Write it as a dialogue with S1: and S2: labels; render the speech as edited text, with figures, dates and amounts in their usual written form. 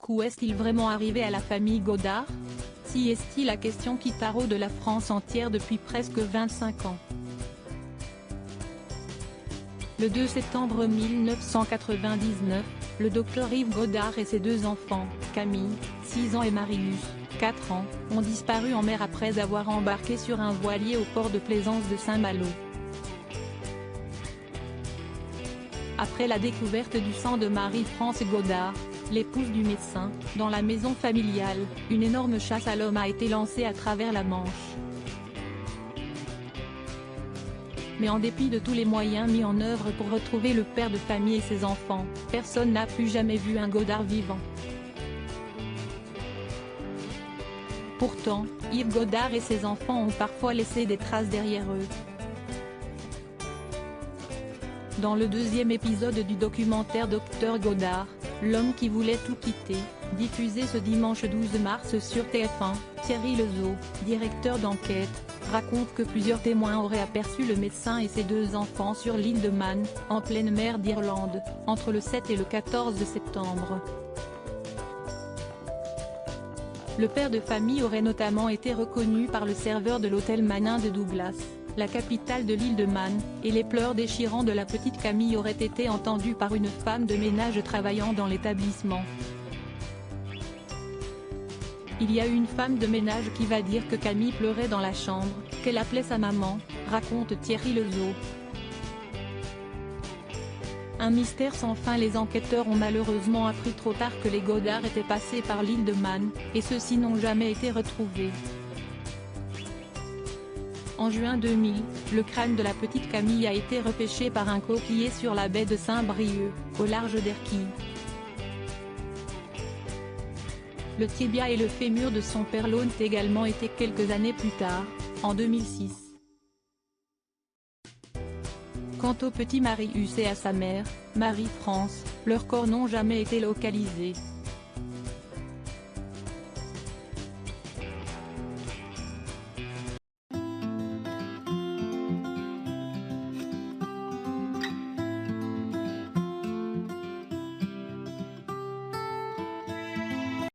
S1: jusqu'où est-il vraiment arrivé à la famille Godard? Si est-il la question qui taraude la France entière depuis presque 25 ans. Le 2 septembre 1999, le docteur Yves Godard et ses deux enfants, Camille, 6 ans et Marius, 4 ans, ont disparu en mer après avoir embarqué sur un voilier au port de plaisance de Saint-Malo. Après la découverte du sang de Marie-France Godard, l'épouse du médecin, dans la maison familiale, une énorme chasse à l'homme a été lancée à travers la Manche. Mais en dépit de tous les moyens mis en œuvre pour retrouver le père de famille et ses enfants, personne n'a plus jamais vu un Godard vivant. Pourtant, Yves Godard et ses enfants ont parfois laissé des traces derrière eux. Dans le deuxième épisode du documentaire Dr Godard, l'homme qui voulait tout quitter, diffusé ce dimanche 12 mars sur TF1, Thierry Lezeau, directeur d'enquête, raconte que plusieurs témoins auraient aperçu le médecin et ses deux enfants sur l'île de Man, en pleine mer d'Irlande, entre le 7 et le 14 septembre. Le père de famille aurait notamment été reconnu par le serveur de l'hôtel Manin de Douglas, la capitale de l'île de Man, et les pleurs déchirants de la petite Camille auraient été entendus par une femme de ménage travaillant dans l'établissement. Il y a une femme de ménage qui va dire que Camille pleurait dans la chambre, qu'elle appelait sa maman, raconte Thierry Lezeau. Un mystère sans fin. Les enquêteurs ont malheureusement appris trop tard que les Godard étaient passés par l'île de Man, et ceux-ci n'ont jamais été retrouvés. En juin 2000, le crâne de la petite Camille a été repêché par un coquiller sur la baie de Saint-Brieuc, au large d'Erquy. Le tibia et le fémur de son père l'ont également été quelques années plus tard, en 2006. Quant au petit Marius et à sa mère, Marie-France, leurs corps n'ont jamais été localisés.